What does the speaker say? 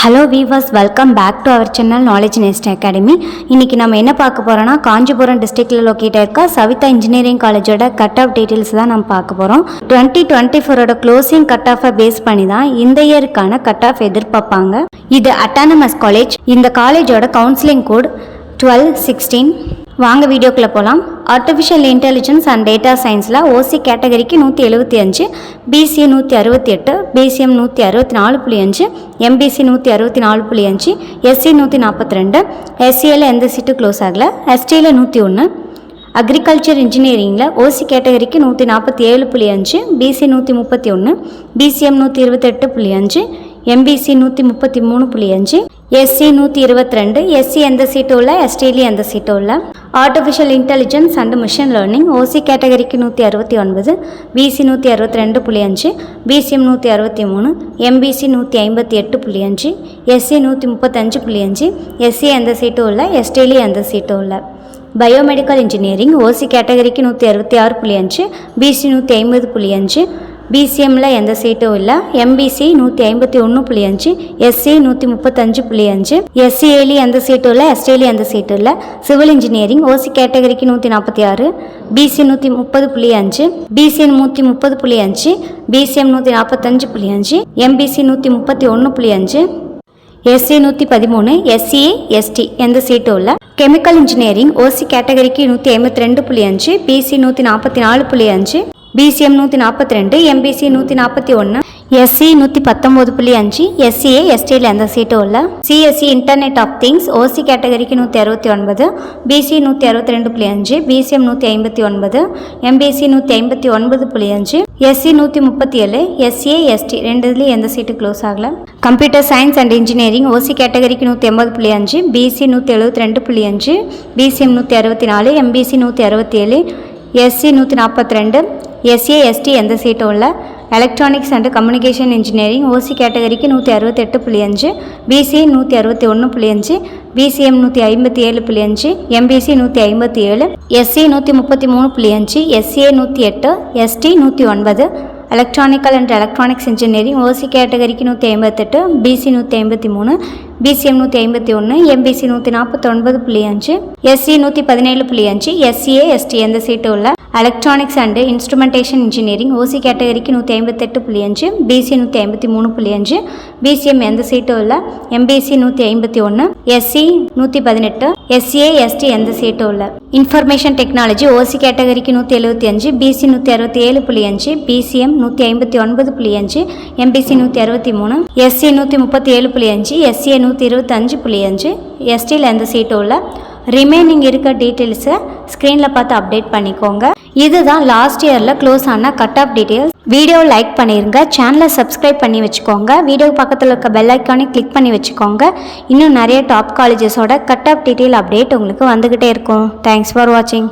Hello viewers, welcome back to our channel Knowledge Nest Academy. இன்றைக்கி நம்ம என்ன பார்க்க போகிறோன்னா, காஞ்சிபுரம் டிஸ்ட்ரிக்டில் லொக்கேட் இருக்க சவிதா இன்ஜினியரிங் காலேஜோட கட் ஆஃப் டீட்டெயில்ஸ் தான் நம்ம பார்க்க போகிறோம். 2024 க்ளோசிங் கட் ஆஃபை பேஸ் பண்ணி தான் இந்த இயருக்கான கட் ஆஃப் எதிர்பார்ப்பாங்க. இது அட்டானமஸ் காலேஜ். இந்த காலேஜோட கவுன்சிலிங் கோட் 1216. வாங்க வீடியோக்குள்ளே போகலாம். ஆர்டிஃபிஷியல் இன்டெலிஜென்ஸ் அண்ட் டேட்டா சயின்ஸில் ஓசி கேட்டகரிக்கு 175, பிசி 168, பிசிஎம் 164.5, எம்பிசி 164.5, எஸ்சி 142, எஸ்சியில் எந்த சீட்டு க்ளோஸ் ஆகலை, எஸ்டியில் 101. அக்ரிகல்ச்சர் இன்ஜினியரிங்கில் ஓசி கேட்டகரிக்கு 147.5, BC 131, BCM 128.5, MBC 133.5, SC 122, SC எந்த சீட்டும் இல்லை, எஸ்டிலையும் எந்த சீட்டும் இல்லை. Artificial intelligence and machine learning OC கேட்டகரிக்கு 169, BC 162.5, BCM 163, MBC 158.5, SC 135.5, SC எந்த சீட்டும் இல்லை, எஸ்டிலையும் எந்த சீட்டும் இல்லை. பயோமெடிக்கல் இன்ஜினியரிங் ஓசி கேட்டகரிக்கு 166.5, பிசி 150.5, பிசிஎம்மில் எந்த சீட்டும் இல்லை, எம்பிசி 151.5, எஸ்சி 135.5, எஸ்சிஏலி எந்த சீட்டும் இல்லை, எஸ்டிஏலி எந்த சீட்டும் இல்லை. சிவில் இன்ஜினியரிங் ஓசி கேட்டகரிக்கு 146, BC 130.5, BCM 130.5, BCM 145.5, MBC 131.5, SC 113, SC ST எந்த சீட்டும் இல்லை. கெமிக்கல் இன்ஜினியரிங் ஓசி கேட்டகரிக்கு 152.5, BC 144.5, BCM 142, MBC 141, SC 119.5, SCA எஸ்டியில் எந்த சீட்டும் இல்லை. CSC internet of things OC கேட்டகரிக்கு 169, BC 162.5, BCM 159, MBC 159.5, SC 137, SCA ST ரெண்டுலேயும் எந்த சீட்டு க்ளோஸ் ஆகலை. Computer science and engineering OC கேட்டகரிக்கு 180.5, BC 172.5, BCM 164, MBC 167, SC 142, SA ST எந்த சீட்டும் இல்லை. Electronics and communication engineering OC கேட்டகரிக்கு 168.5, BC 161.5, BCM 157.5, MBC 157, SC 133.5, SCA 108, ST 109. Electrical and electronics engineering OC கேட்டகரிக்கு 158, BC 153, BCM 151, MBC 149.5, SC 117.5, SCA ST எந்த சீட்டும் இல்லை. Electronics and instrumentation engineering OC கேட்டகரிக்கு 158.5, PC 153.5, BCM எந்த சீட்டும் இல்லை, எம்பிசி 151, எஸ்சி 118, எஸ்சிஏ எஸ்டி எந்த சீட்டும் இல்லை. இன்ஃபர்மேஷன் டெக்னாலஜி ஓசி கேட்டகரிக்கு 175, BC 167.5, BCM 159.5, MBC 163, SC 137.5, SCA 125.5, எஸ்டியில் எந்த சீட்டும் இல்லை. ரிமைனிங் இருக்க டீட்டெயில்ஸை ஸ்க்ரீனில் பார்த்து அப்டேட் பண்ணிக்கோங்க. இதுதான் லாஸ்ட் இயரில் க்ளோஸ் ஆன கட் ஆஃப் டீட்டெயில்ஸ். வீடியோவை லைக் பண்ணிடுங்க, சேனலை சப்ஸ்கிரைப் பண்ணி வச்சுக்கோங்க, வீடியோ பக்கத்தில் இருக்க பெல் ஐக்கானை கிளிக் பண்ணி வச்சுக்கோங்க. இன்னும் நிறைய டாப் காலேஜஸோட கட் ஆஃப் டீட்டெயில் அப்டேட் உங்களுக்கு வந்துக்கிட்டே இருக்கும். தேங்க்ஸ் ஃபார் வாட்சிங்.